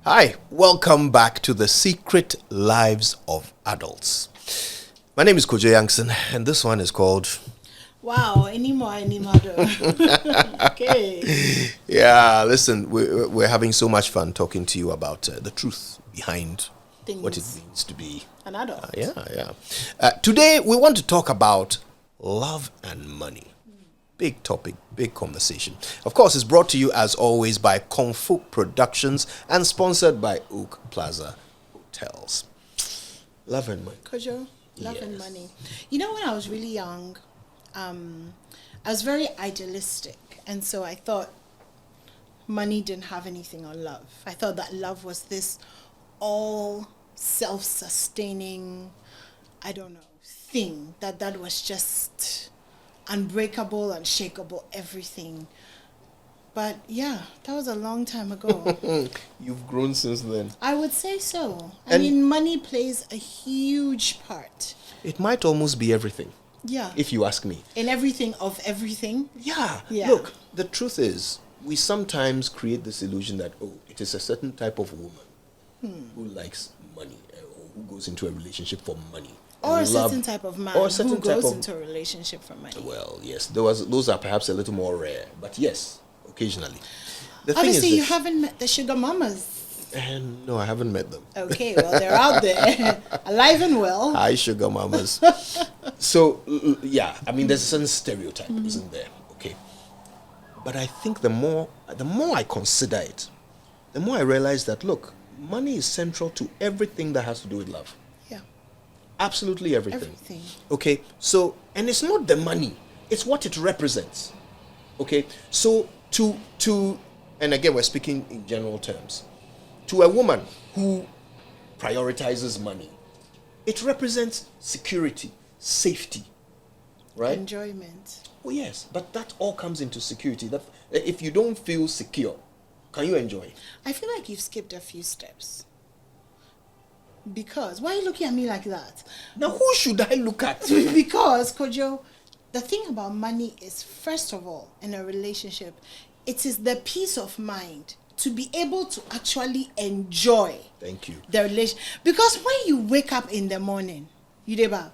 Hi, welcome back to the Secret Lives of Adults. My name is Kojo Youngson, and this one is called... Wow, any more though. Okay. Yeah, listen, we're having so much fun talking to you about the truth behind what it Things. means to be... An adult. Yeah. Today, we want to talk about love and money. Big topic, big conversation. Of course, it's brought to you as always by Kung Fu Productions and sponsored by Oak Plaza Hotels. Love and money. Kojo, love and Yes. money. You know, when I was really young, I was very idealistic. And so I thought money didn't have anything on love. I thought that love was this all self-sustaining, I don't know, thing. That was just unbreakable, unshakable, everything. But yeah, that was a long time ago. You've grown since then. I would say so. And- Money plays a huge part. It might almost be everything, Yeah. if you ask me. In everything of everything. Yeah. Yeah. Look, the truth is, we sometimes create this illusion that, it is a certain type of woman who likes money, or who goes into a relationship for money. Or a And love- certain type of man or a certain who type goes of- into a relationship for money. Well, yes, those are perhaps a little more rare, but yes, occasionally. The Obviously, you this, haven't met the sugar mamas. no, I haven't met them. Okay, well, they're out there, alive and well. Hi, sugar mamas. So, yeah, there's a certain stereotype, isn't there? Okay. But I think the more I consider it, the more I realize that, look, money is central to everything that has to do with love. Yeah, Absolutely everything. everything. Okay, so, and it's not the money, it's what it represents. Okay, so and again, we're speaking in general terms. To a woman who prioritizes money, it represents security, safety, right? Enjoyment. Oh yes, but that all comes into security. That if you don't feel secure, can you enjoy? I feel like you've skipped a few steps. Because, why are you looking at me like that? Now, who should I look at? Because, Kojo, the thing about money is, first of all, in a relationship, it is the peace of mind to be able to actually enjoy Thank you. the relation. Because when you wake up in the morning, Yudeba,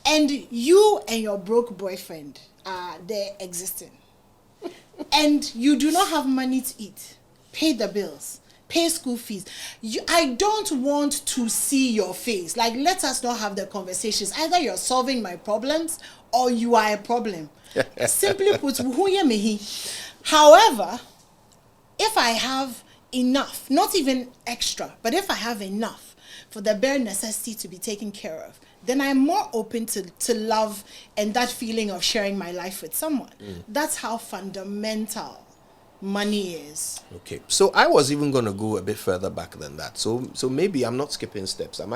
and you and your broke boyfriend are there existing, and you do not have money to eat, pay the bills, pay school fees, I don't want to see your face. Like, let us not have the conversations. Either you're solving my problems or you are a problem. Simply put, huye mehi. However, if I have enough, not even extra, but if I have enough for the bare necessity to be taken care of, then I'm more open to love and that feeling of sharing my life with someone. That's how fundamental money is. Okay, so I was even going to go a bit further back than that. So maybe I'm not skipping steps. I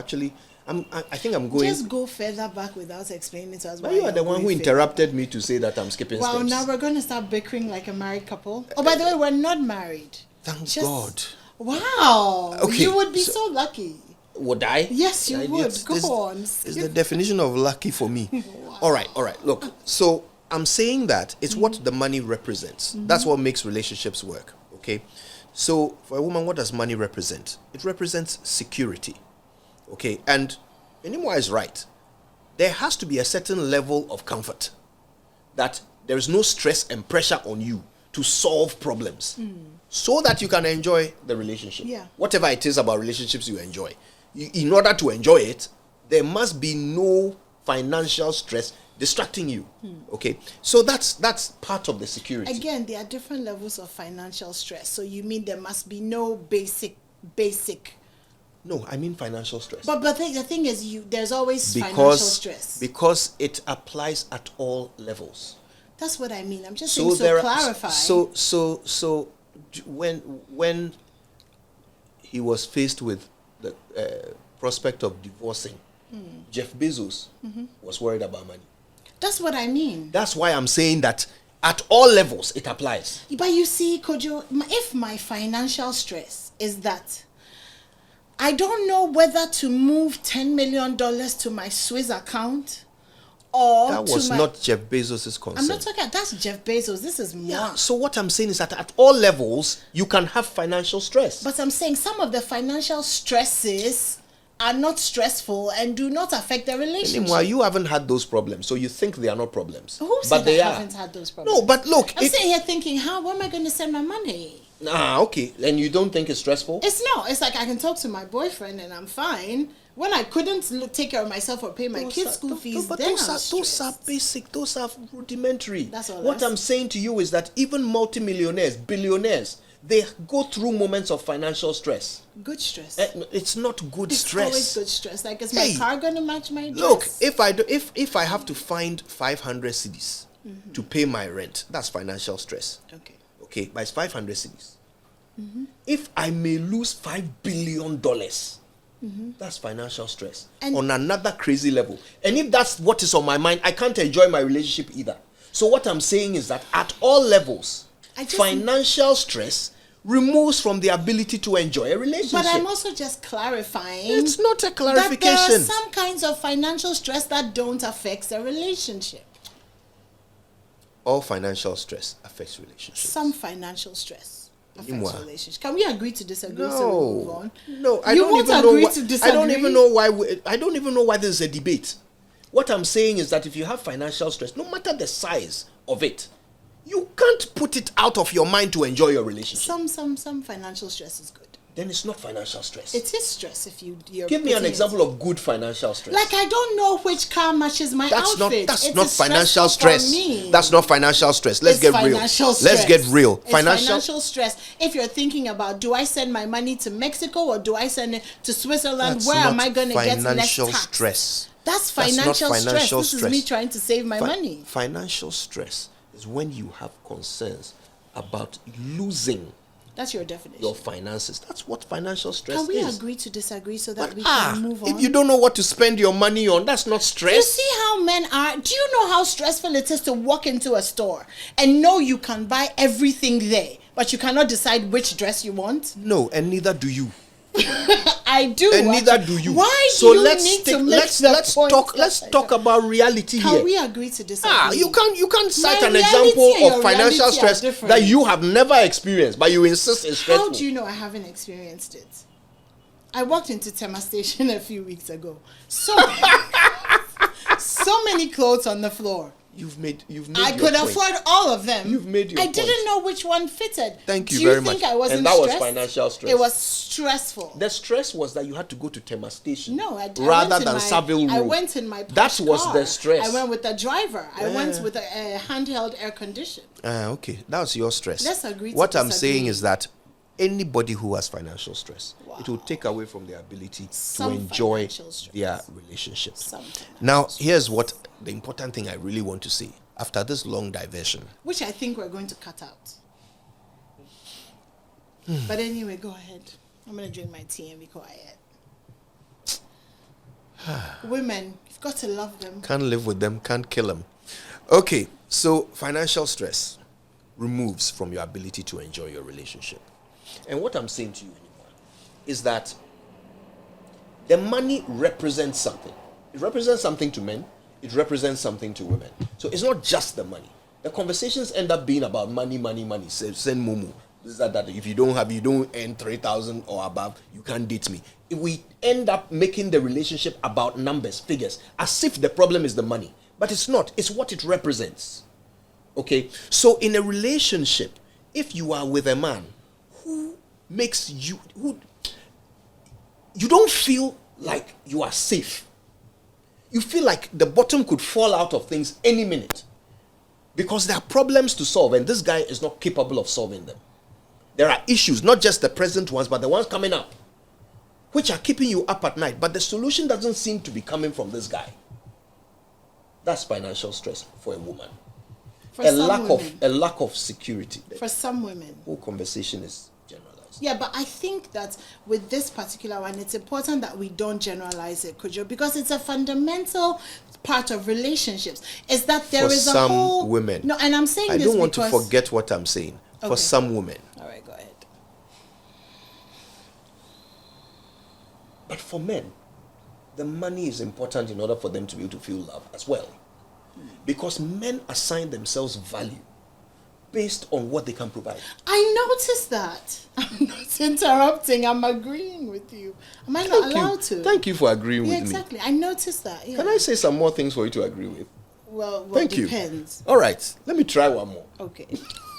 think I'm going. Just go further back without explaining to us why But you are the you're one who going interrupted me to say that I'm skipping further. Well, steps. now we're going to start bickering like a married couple. Oh, by the way, we're not married. Thank Just- God. Wow. Okay, You would be so- so lucky. Would I? Yes, you would. It's- Go this on. Is the definition of lucky for me. All right. Look, so I'm saying that it's what the money represents. That's what makes relationships work. Okay. So for a woman, what does money represent? It represents security. Okay. And Enimwa is right. There has to be a certain level of comfort that there is no stress and pressure on you to solve problems so that you can enjoy the relationship. Yeah. Whatever it is about relationships you enjoy. In order to enjoy it, there must be no financial stress distracting you. Okay? So that's part of the security. Again, there are different levels of financial stress. So you mean there must be no basic. No, I mean financial stress. But the thing is, there's always financial because stress. because it applies at all levels. That's what I mean. I'm just saying to clarify. So when he was faced with the prospect of divorcing, Jeff Bezos was worried about money. That's what I mean. That's why I'm saying that at all levels it applies. But you see, Kojo, if my financial stress is that I don't know whether to move $10 million to my Swiss account or That was not Jeff Bezos' concern. I'm not talking. That's Jeff Bezos. This is more. Yeah. So what I'm saying is that at all levels, you can have financial stress. But I'm saying some of the financial stresses are not stressful and do not affect the relationship. Meanwhile, you haven't had those problems, so you think they are not problems. Who said but they I are. haven't had those problems? No, but look. I'm sitting here thinking, where am I going to send my money? Okay. And you don't think it's stressful? It's not. It's like I can talk to my boyfriend and I'm fine. When I couldn't take care of myself or pay my kids' school fees, but then those are basic. Those are rudimentary. That's all. What I'm saying to you is that even multimillionaires, billionaires, they go through moments of financial stress. Good stress. It's not good stress. It's always good stress. Like, is my car going to match my dress? Look, if I have to find 500 cedis to pay my rent, that's financial stress. Okay, but it's 500 cedis. If I may lose $5 billion, that's financial stress and on another crazy level. And if that's what is on my mind, I can't enjoy my relationship either. So what I'm saying is that at all levels, financial stress removes from the ability to enjoy a relationship. But I'm also just clarifying. It's not a clarification. That there are some kinds of financial stress that don't affect the relationship. All financial stress affects relationships. Some financial stress affects relationships. Can we agree to disagree? No, so we move on? No, I don't even know why this is a debate. What I'm saying is that if you have financial stress, no matter the size of it, you can't put it out of your mind to enjoy your relationship. Some financial stress is good. Then it's not financial stress. It is stress if you're Give me an example of good financial stress. Like, I don't know which car matches my outfit. That's not financial stress. That's not financial stress. Let's get real. Let's get real. Financial stress. If you're thinking about, do I send my money to Mexico or do I send it to Switzerland? Where am I going to get less tax? Stress. That's financial stress. This is me trying to save my money. Financial stress is when you have concerns about losing. That's your definition. Your finances. That's what financial stress is. Can we agree to disagree so that we can move on? If you don't know what to spend your money on, that's not stress. You see how men are? Do you know how stressful it is to walk into a store and know you can buy everything there, but you cannot decide which dress you want? No, and neither do you. I do. And neither do you. Why do you need to make let's talk about reality here. Can we agree to disagree? You can't cite an example of financial stress that you have never experienced, but you insist it's stressful. How do you know I haven't experienced it? I walked into Tema Station a few weeks ago. So many clothes on the floor. You've made I could afford all of them. You've made your point. I didn't know which one fitted. Thank you very much. Do you think I wasn't and that stressed? was financial stress. It was stressful. The stress was that you had to go to Tema Station. No, I didn't. Rather than Savile Row. I went in my That was car. the stress. I went with the driver. I went with a handheld air condition. Okay, that was your stress. Let's agree. What I'm saying is that anybody who has financial stress, it will take away from their ability to enjoy their relationships. Now, here's what the important thing I really want to say after this long diversion, which I think we're going to cut out. But anyway, go ahead. I'm going to drink my tea and be quiet. Women, you've got to love them. Can't live with them, can't kill them. Okay, so financial stress removes from your ability to enjoy your relationship. And what I'm saying to you anymore is that the money represents something. It represents something to men. It represents something to women. So it's not just the money. The conversations end up being about money. Send mumu. That if you don't earn 3,000 or above, you can't date me. If we end up making the relationship about numbers, figures, as if the problem is the money. But it's not. It's what it represents. Okay? So in a relationship, if you are with a man who you don't feel like you are safe. You feel like the bottom could fall out of things any minute. Because there are problems to solve and this guy is not capable of solving them. There are issues, not just the present ones, but the ones coming up, which are keeping you up at night. But the solution doesn't seem to be coming from this guy. That's financial stress for a woman. A lack of security. For some women. The whole conversation is generalized. Yeah, but I think that with this particular one, it's important that we don't generalize it, Kojo, because it's a fundamental part of relationships. Is that there is a whole... For some women. No, and I'm saying this because... I don't want to forget what I'm saying. Okay. For some women. All right, go ahead. But for men, the money is important in order for them to be able to feel love as well. Because men assign themselves value based on what they can provide. I noticed that. I'm not interrupting. I'm agreeing with you. Am I not allowed to? Thank you for agreeing with me. Exactly. I noticed that. Yeah. Can I say some more things for you to agree with? Well, Thank depends. you. All right. Let me try one more. Okay.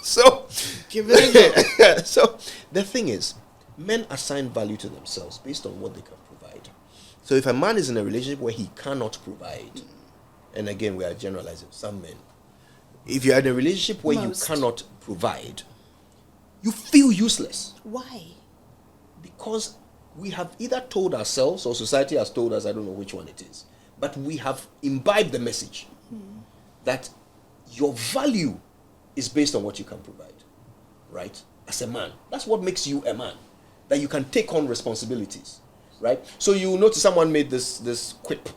So, Give it a go. so the thing is, men assign value to themselves based on what they can provide. So if a man is in a relationship where he cannot provide, and again we are generalizing, some men, if you are in a relationship where Most. you cannot provide, you feel useless. Why? Because we have either told ourselves or society has told us, I don't know which one it is, but we have imbibed the message that your value is based on what you can provide, right? As a man, that's what makes you a man, that you can take on responsibilities, right? So you notice someone made this quip,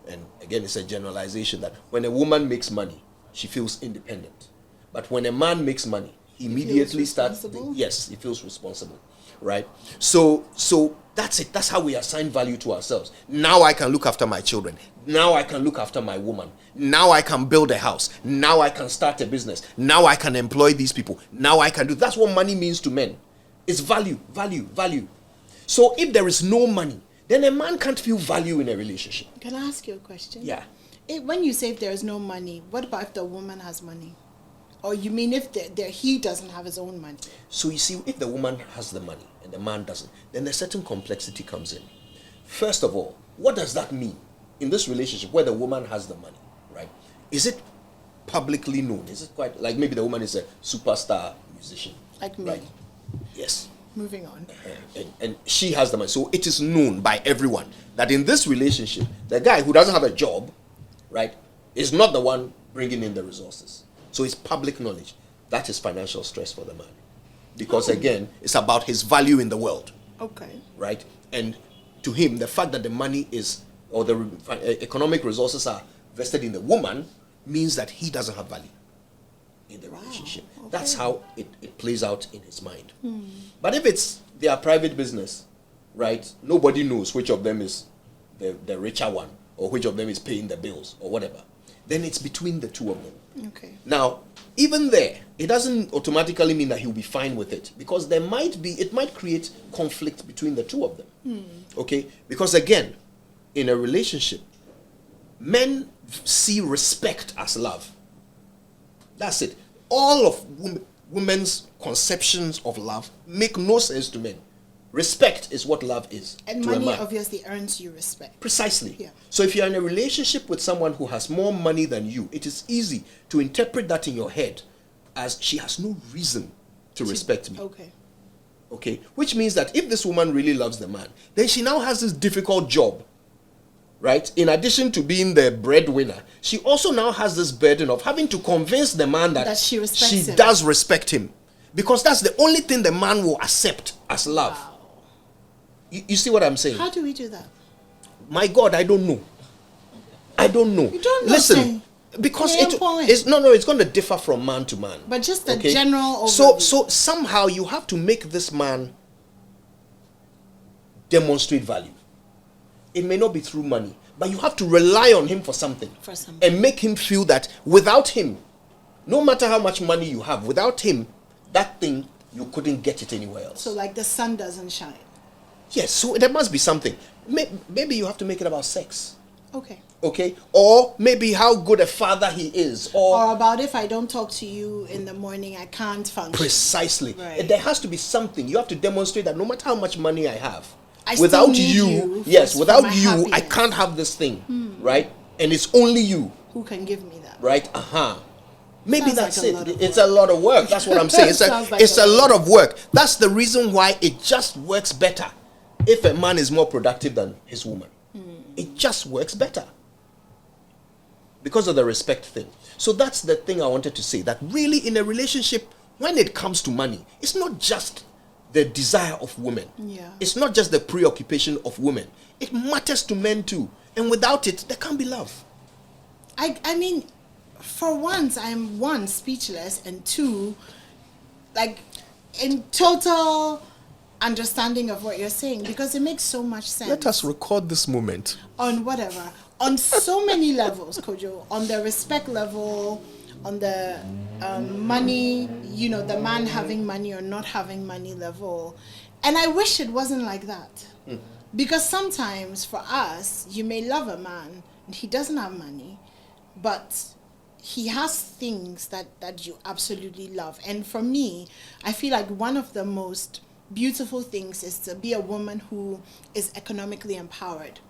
and again it's a generalization, that when a woman makes money, she feels independent, but when a man makes money, he immediately starts. Yes, he feels responsible, right? So that's it. That's how we assign value to ourselves. Now I can look after my children. Now I can look after my woman. Now I can build a house. Now I can start a business. Now I can employ these people. Now I can do. That's what money means to men. It's value, value, value. So if there is no money, then a man can't feel value in a relationship. Can I ask you a question? Yeah. When you say if there is no money, what about if the woman has money? Or you mean if he doesn't have his own money? So you see, if the woman has the money and the man doesn't, then a certain complexity comes in. First of all, what does that mean in this relationship where the woman has the money, right? Is it publicly known? Is it quite like maybe the woman is a superstar musician? Like me. Right? Yes. Moving on. And she has the money. So it is known by everyone that in this relationship, the guy who doesn't have a job, right, is not the one bringing in the resources. So it's public knowledge. That is financial stress for the man. Because again, it's about his value in the world. Okay. Right? And to him, the fact that the money is, or the economic resources are vested in the woman, means that he doesn't have value in the relationship. Okay. That's how it plays out in his mind. But if it's their private business, right, nobody knows which of them is the richer one, or which of them is paying the bills, or whatever, then it's between the two of them. Okay. Now, even there, it doesn't automatically mean that he'll be fine with it, because it might create conflict between the two of them. Okay? Because again, in a relationship, men see respect as love. That's it. All of women's conceptions of love make no sense to men. Respect is what love is. And to money a man. obviously earns you respect. Precisely. Yeah. So if you're in a relationship with someone who has more money than you, it is easy to interpret that in your head as she has no reason to respect me. Okay. Okay? Which means that if this woman really loves the man, then she now has this difficult job. Right? In addition to being the breadwinner, she also now has this burden of having to convince the man that she respects him. Does respect him. Because that's the only thing the man will accept as love. Wow. You see what I'm saying? How do we do that? My God, I don't know. I don't know. You don't know. Listen, because it's going to differ from man to man. But just the general overview. overview. So somehow you have to make this man demonstrate value. It may not be through money, but you have to rely on him for something. And make him feel that without him, no matter how much money you have, without him, that thing, you couldn't get it anywhere else. So like the sun doesn't shine. Yes, so there must be something. Maybe you have to make it about sex. Okay. Okay? Or maybe how good a father he is. Or about if I don't talk to you in the morning, I can't function. Precisely. Right. There has to be something. You have to demonstrate that no matter how much money I have, without you, I can't have this thing. Right? And it's only you who can give me that. Right? Maybe that's like it. It's a lot of work. That's what I'm saying. It's a lot of work. That's the reason why it just works better if a man is more productive than his woman. It just works better because of the respect thing. So that's the thing I wanted to say, that really in a relationship, when it comes to money, it's not just the desire of women. Yeah. It's not just the preoccupation of women. It matters to men too. And without it, there can't be love. I mean, for once, I'm one, speechless, and two, like in total understanding of what you're saying, because it makes so much sense. Let us record this moment. On whatever. on so many levels, Kojo. On the respect level, on the money, the man having money or not having money level. And I wish it wasn't like that. Because sometimes for us, you may love a man and he doesn't have money, but he has things that you absolutely love. And for me, I feel like one of the most beautiful things is to be a woman who is economically empowered.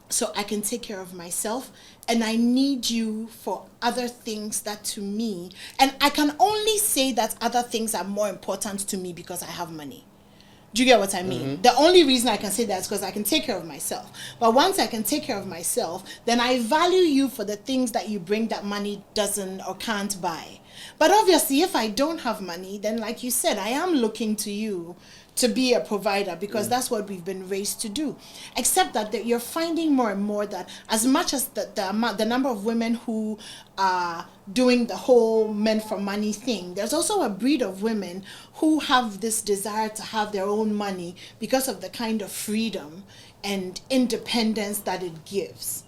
So I can take care of myself, and I need you for other things that to me, and I can only say that other things are more important to me because I have money. Do you get what I mean? The only reason I can say that is because I can take care of myself. But once I can take care of myself, then I value you for the things that you bring that money doesn't or can't buy. But obviously, if I don't have money, then like you said, I am looking to you to be a provider because that's what we've been raised to do. Except that you're finding more and more that as much as the number of women who are doing the whole men for money thing, there's also a breed of women who have this desire to have their own money because of the kind of freedom and independence that it gives.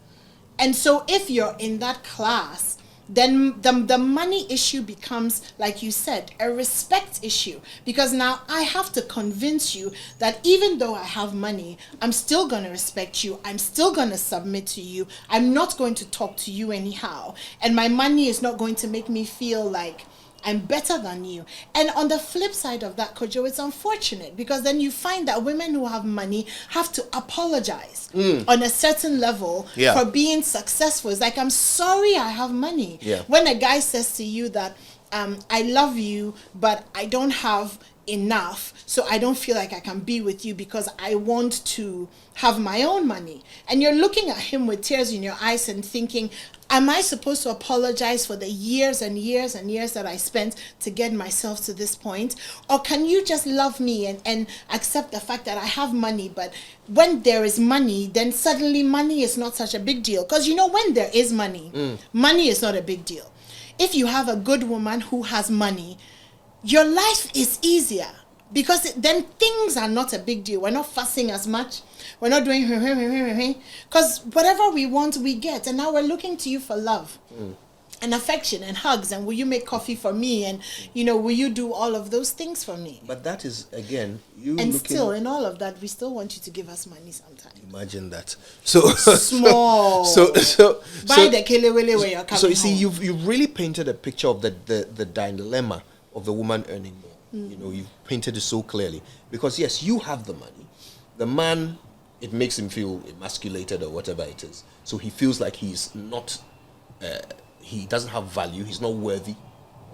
And so if you're in that class, then the money issue becomes, like you said, a respect issue. Because now I have to convince you that even though I have money, I'm still going to respect you. I'm still going to submit to you. I'm not going to talk to you anyhow. And my money is not going to make me feel like I'm better than you. And on the flip side of that, Kojo, it's unfortunate because then you find that women who have money have to apologize on a certain level for being successful. It's like, I'm sorry I have money. Yeah. When a guy says to you that, I love you, but I don't have enough, so I don't feel like I can be with you because I want to have my own money. And you're looking at him with tears in your eyes and thinking, am I supposed to apologize for the years and years and years that I spent to get myself to this point? Or can you just love me and accept the fact that I have money, but when there is money, then suddenly money is not such a big deal? Because when there is money, money is not a big deal. If you have a good woman who has money, your life is easier because then things are not a big deal. We're not fussing as much. We're not doing because whatever we want, we get. And now we're looking to you for love and affection and hugs. And will you make coffee for me? And, will you do all of those things for me? But that is, again, you and looking... still, in all of that, we still want you to give us money sometimes. Imagine that. So small. So buy the kelewele where you're coming So you see, home. you've really painted a picture of the dilemma of the woman earning more. You've painted it so clearly. Because yes, you have the money. The man, it makes him feel emasculated or whatever it is. So he feels like he's not, he doesn't have value. He's not worthy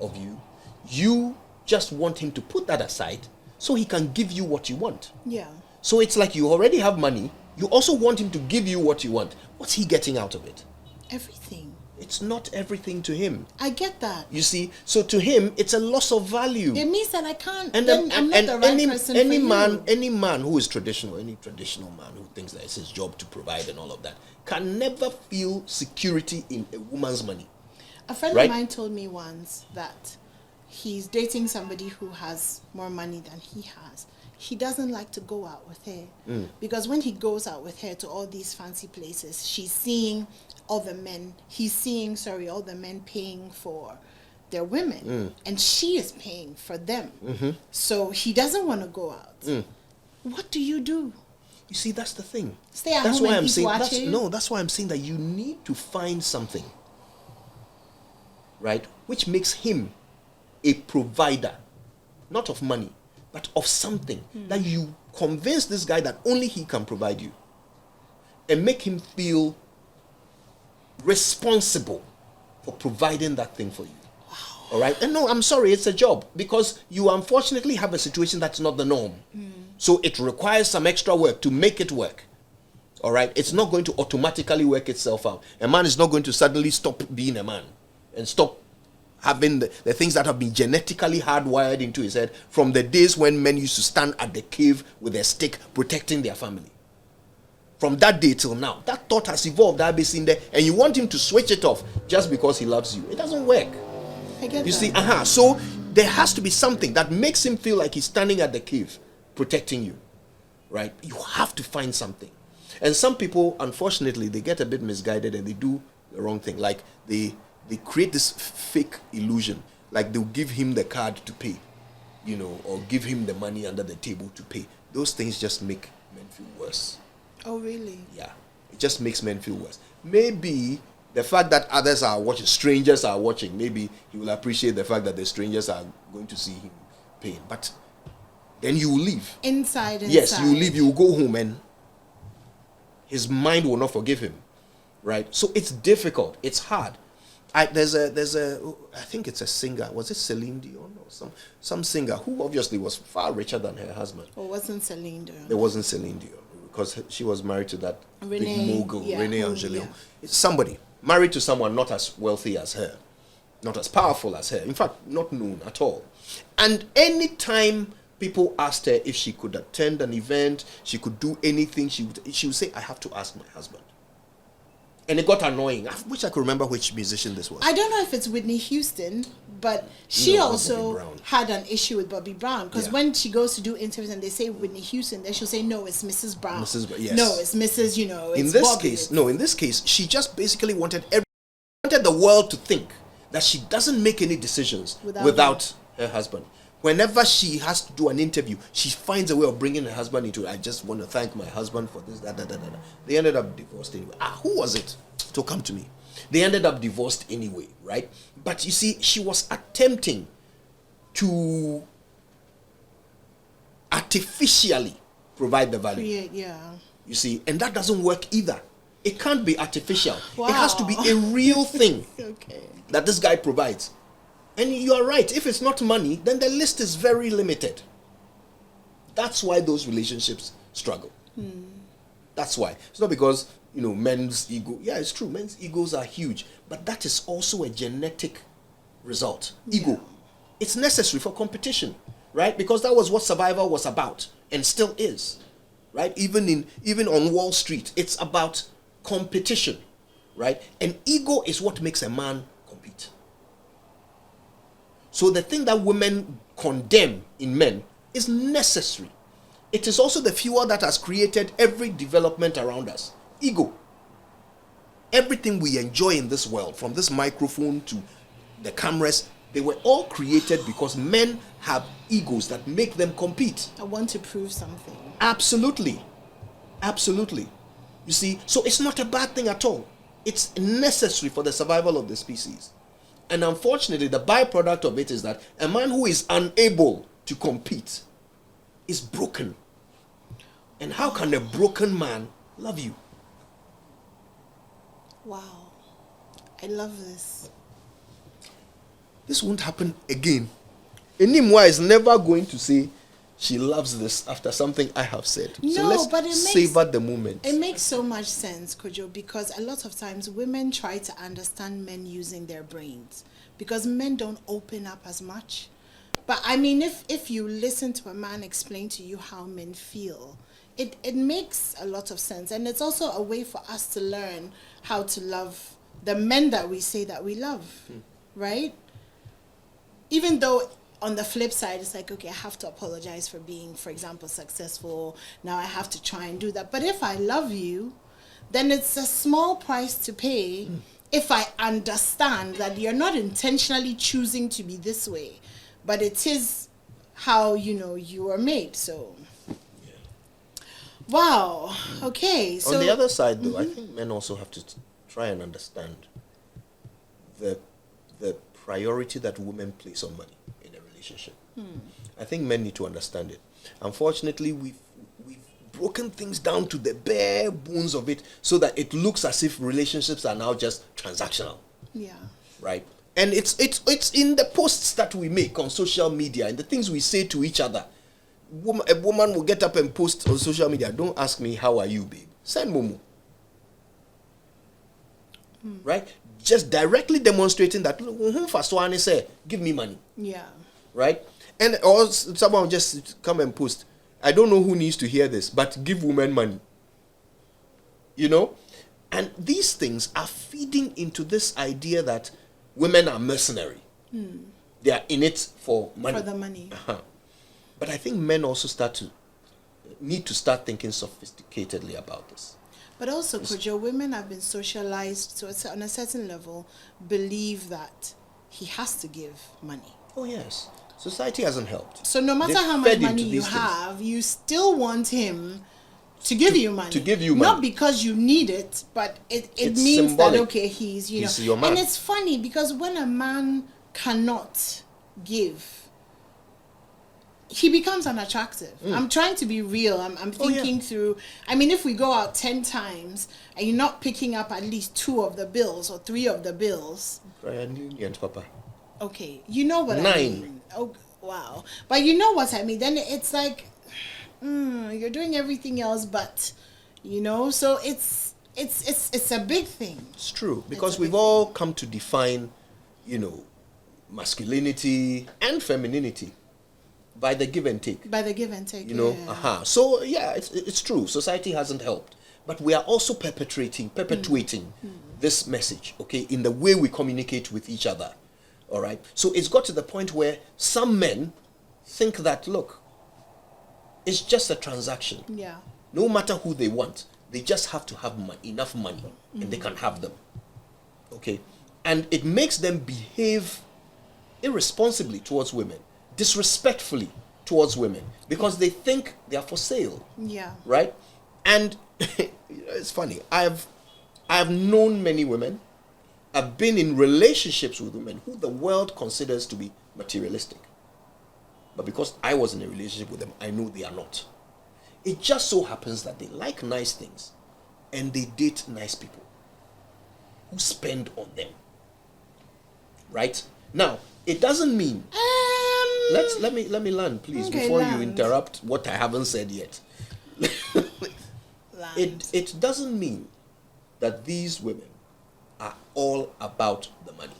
of you. You just want him to put that aside so he can give you what you want. Yeah. So it's like you already have money. You also want him to give you what you want. What's he getting out of it? Everything. It's not everything to him. I get that. You see, so to him, it's a loss of value. It means that I can't. And then I'm not the right person for you. Any man who is traditional, any traditional man who thinks that it's his job to provide and all of that, can never feel security in a woman's money. A friend of mine told me once that he's dating somebody who has more money than he has. He doesn't like to go out with her because when he goes out with her to all these fancy places, she's seeing all the men. He's seeing, all the men paying for their women, and she is paying for them. So he doesn't want to go out. What do? You see, that's the thing. Stay at home and keep watching. That's why I'm saying that you need to find something, right, which makes him a provider, not of money, but of something that you convince this guy that only he can provide you, and make him feel responsible for providing that thing for you. Wow. All right? And no, I'm sorry, it's a job because you unfortunately have a situation that's not the norm. So it requires some extra work to make it work. All right? It's not going to automatically work itself out. A man is not going to suddenly stop being a man and stop having the things that have been genetically hardwired into his head from the days when men used to stand at the cave with a stick protecting their family. From that day till now, that thought has evolved, that been there, and you want him to switch it off just because he loves you. It doesn't work. I get you that. See, so there has to be something that makes him feel like he's standing at the cave protecting you, right? You have to find something. And some people, unfortunately, they get a bit misguided and they do the wrong thing. Like they create this fake illusion. Like they'll give him the card to pay, or give him the money under the table to pay. Those things just make men feel worse. Oh, really? Yeah. It just makes men feel worse. Maybe the fact that others are watching, strangers are watching, maybe he will appreciate the fact that the strangers are going to see him paying. But then you will leave. Inside. Yes, you will leave. You will go home and his mind will not forgive him. Right? So it's difficult. It's hard. There's a I think it's a singer. Was it Celine Dion or some singer who obviously was far richer than her husband? Or wasn't Celine Dion? It wasn't Celine Dion because she was married to that big mogul, Renee Angelou. Yeah. It's somebody married to someone not as wealthy as her, not as powerful as her. In fact, not known at all. And anytime people asked her if she could attend an event, she could do anything, she would say, "I have to ask my husband." And it got annoying. I wish I could remember which musician this was. I don't know if it's Whitney Houston, but she No, also Bobby Brown. had an issue with Bobby Brown. Because Yeah. when she goes to do interviews and they say Whitney Houston, then she'll say, no, it's Mrs. Brown. Yes. No, it's Mrs., it's In this Bobby. case, no, in this case, she just basically wanted the world to think that she doesn't make any decisions without her husband. Whenever she has to do an interview, she finds a way of bringing her husband into it. I just want to thank my husband for this, that. They ended up divorced anyway. Who was it to come to me? They ended up divorced anyway, right? But you see, she was attempting to artificially provide the value. You see, and that doesn't work either. It can't be artificial. Wow. It has to be a real thing Okay. that this guy provides. And you are right. If it's not money, then the list is very limited. That's why those relationships struggle. That's why. It's not because, men's ego. Yeah, it's true. Men's egos are huge. But that is also a genetic result. Ego. Yeah. It's necessary for competition, right? Because that was what survival was about and still is, right? Even on Wall Street, it's about competition, right? And ego is what makes a man compete. So the thing that women condemn in men is necessary. It is also the fuel that has created every development around us. Ego. Everything we enjoy in this world, from this microphone to the cameras, they were all created because men have egos that make them compete. I want to prove something. Absolutely. Absolutely. You see, so it's not a bad thing at all. It's necessary for the survival of the species. And unfortunately, the byproduct of it is that a man who is unable to compete is broken. And how can a broken man love you? Wow. I love this. This won't happen again. Enimwa is never going to say she loves this after something I have said. So No, let's but it makes- savor the moment. It makes so much sense, Kojo, because a lot of times women try to understand men using their brains because men don't open up as much. But I mean, if you listen to a man explain to you how men feel, it makes a lot of sense. And it's also a way for us to learn how to love the men that we say that we love, right? Even though on the flip side, it's like, okay, I have to apologize for being, for example, successful. Now I have to try and do that. But if I love you, then it's a small price to pay if I understand that you're not intentionally choosing to be this way, but it is how, you are made. So, wow. Okay. So on the other side, though, I think men also have to try and understand the priority that women place on money in a relationship. I think men need to understand it. Unfortunately, we've broken things down to the bare bones of it so that it looks as if relationships are now just transactional. Yeah. Right? And it's in the posts that we make on social media and the things we say to each other. A woman will get up and post on social media, "Don't ask me how are you, babe. Send Momo." Right? Just directly demonstrating that, say, give me money. Yeah. Right? And or someone will just come and post, "I don't know who needs to hear this, but give women money." And these things are feeding into this idea that women are mercenary. They are in it for money. For the money. But I think men also need to start thinking sophisticatedly about this. But also, Kojo, women have been socialized to on a certain level, believe that he has to give money. Oh yes, society hasn't helped. So no matter They've how much fed money into you these things. have, you still want him to give you money. To give you money. Not because you need it, but it It's means symbolic. that, okay, he's He's your man. And it's funny because when a man cannot give, he becomes unattractive. I'm trying to be real. I'm thinking through. I mean, if we go out 10 times and you're not picking up at least 2 of the bills or 3 of the bills, Papa. okay, you know what I 9. mean. Oh, wow. But you know what I mean. Then it's like, you're doing everything else, but, so it's a big thing. It's true, because we've all come to define, masculinity and femininity by the give and take. By the give and take, So, yeah, it's true. Society hasn't helped. But we are also perpetuating this message, okay, in the way we communicate with each other. All right? So it's got to the point where some men think that, look, it's just a transaction. Yeah. No matter who they want, they just have to have enough money and they can have them. Okay? And it makes them behave irresponsibly towards women, disrespectfully towards women, because they think they are for sale. Yeah. Right? And it's funny. I've known many women. I've been in relationships with women who the world considers to be materialistic. But because I was in a relationship with them, I know they are not. It just so happens that they like nice things and they date nice people who spend on them. Right? Now, it doesn't mean let me land, please, Okay, before land. you interrupt what I haven't said yet. It doesn't mean that these women are all about the money.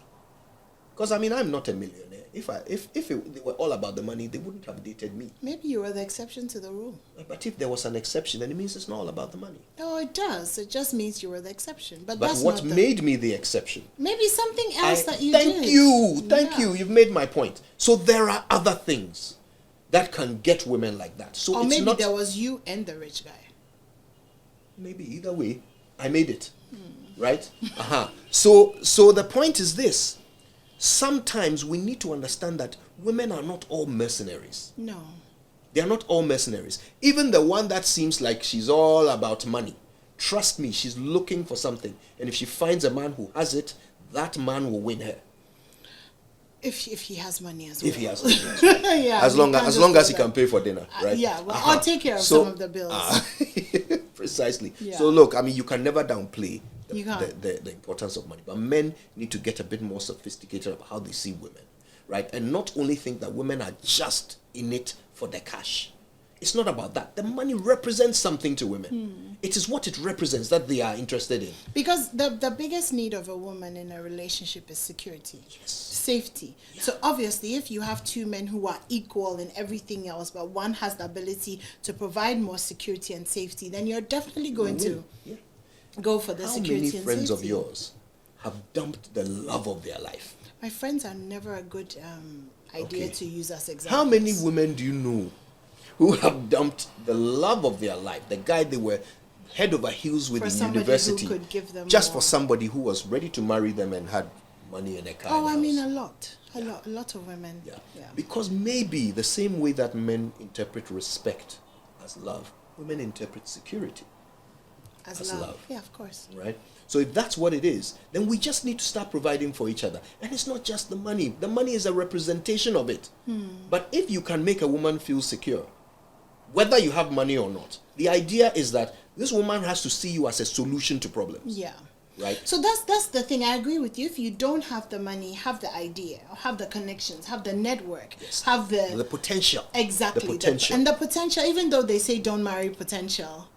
Because I'm not a millionaire. If they were all about the money, they wouldn't have dated me. Maybe you were the exception to the rule. But if there was an exception, then it means it's not all about the money. Oh, it does. It just means you were the exception. But But that's what not made me the exception? Maybe something else that you did. Thank you. You've made my point. So there are other things that can get women like that. So Or it's maybe not, there was you and the rich guy. maybe either way, I made it. Right? So the point is this. Sometimes we need to understand that women are not all mercenaries. No. They are not all mercenaries. Even the one that seems like she's all about money. Trust me, she's looking for something. And if she finds a man who has it, that man will win her. If he has money as well. If he has money. Yeah, as long as he can pay for dinner, right? Yeah, well, I'll take care of some of the bills. Precisely. Yeah. So look, you can never downplay You can't. the importance of money. But men need to get a bit more sophisticated about how they see women, right? And not only think that women are just in it for the cash. It's not about that. The money represents something to women. It is what it represents that they are interested in. Because the biggest need of a woman in a relationship is security. Yes. Safety. Yeah. So obviously if you have 2 men who are equal in everything else, but one has the ability to provide more security and safety, then you're definitely going to go for the How security many and friends safety. of yours have dumped the love of their life? My friends are never a good idea Okay. to use as examples. How many women do you know who have dumped the love of their life, the guy they were head over heels with For in somebody university, who could give them just more. for somebody who was ready to marry them and had money and a car? Oh, and I mean house? a lot of women. Yeah. Yeah. Because maybe the same way that men interpret respect as love, women interpret security as love. Yeah, of course. Right? So if that's what it is, then we just need to start providing for each other. And it's not just the money. The money is a representation of it. But if you can make a woman feel secure, whether you have money or not, the idea is that this woman has to see you as a solution to problems. Yeah. Right? So that's the thing. I agree with you. If you don't have the money, have the idea, have the connections, have the network, have the potential. Exactly. The potential. And the potential, even though they say don't marry potential.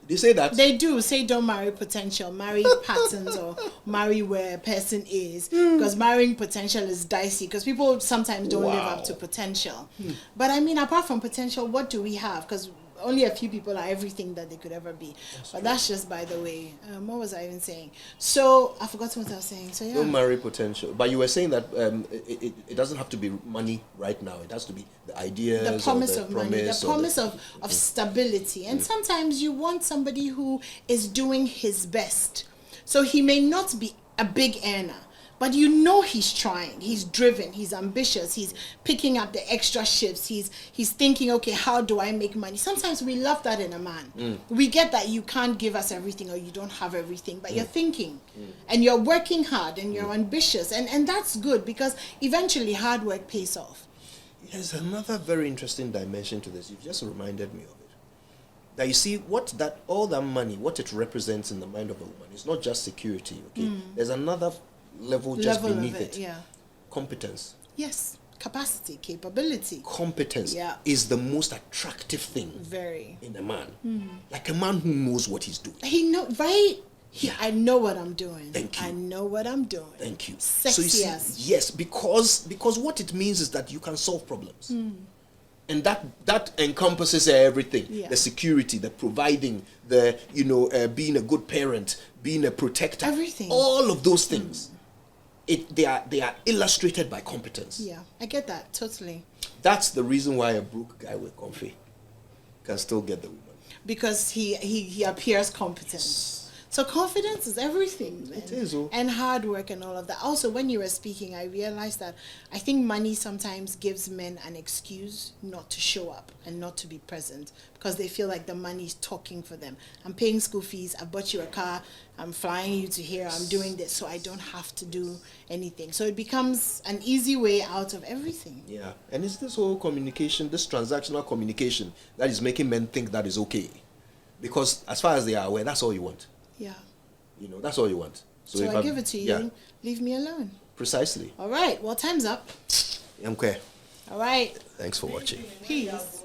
They say that. They do say don't marry potential, marry patterns or marry where a person is. Because marrying potential is dicey because people sometimes don't live up to potential. But I mean, apart from potential, what do we have? Because only a few people are everything that they could ever be. That's just by the way. What was I even saying? So I forgot what I was saying. So yeah. Don't marry potential. But you were saying that it doesn't have to be money right now. It has to be the ideas, the promise of money, the promise of Mm-hmm. stability. And sometimes you want somebody who is doing his best. So he may not be a big earner, but you know he's trying, he's driven, he's ambitious, he's picking up the extra shifts, he's thinking, okay, how do I make money? Sometimes we love that in a man. We get that you can't give us everything or you don't have everything, but you're thinking and you're working hard and you're ambitious, and that's good because eventually hard work pays off. There's another very interesting dimension to this. You've just reminded me of it. That you see all that money, what it represents in the mind of a woman, it's not just security, okay? There's another level just beneath it. Yeah. Competence. Yes. Capacity, capability. Competence is the most attractive thing in a man. Like a man who knows what he's doing. He know, right? I know what I'm doing. Thank you. I know what I'm doing. Thank you. Sexy so you see, as. yes, because what it means is that you can solve problems. And that encompasses everything. Yeah. The security, the providing, the being a good parent, being a protector. Everything. All of those things. They are illustrated by competence. Yeah, I get that totally. That's the reason why a broke guy with comfy can still get the woman. Because he appears competent. So confidence is everything, man. It is. Oh. And hard work and all of that. Also, when you were speaking, I realized that I think money sometimes gives men an excuse not to show up and not to be present because they feel like the money is talking for them. I'm paying school fees, I bought you a car, I'm flying you to here, I'm doing this, so I don't have to do anything. So it becomes an easy way out of everything. Yeah. And it's this whole communication, this transactional communication that is making men think that is okay. Because as far as they are aware, that's all you want. Yeah. That's all you want. So I give it to you, leave me alone. Precisely. All right, well, time's up. Okay. All right. Thanks for watching. Peace.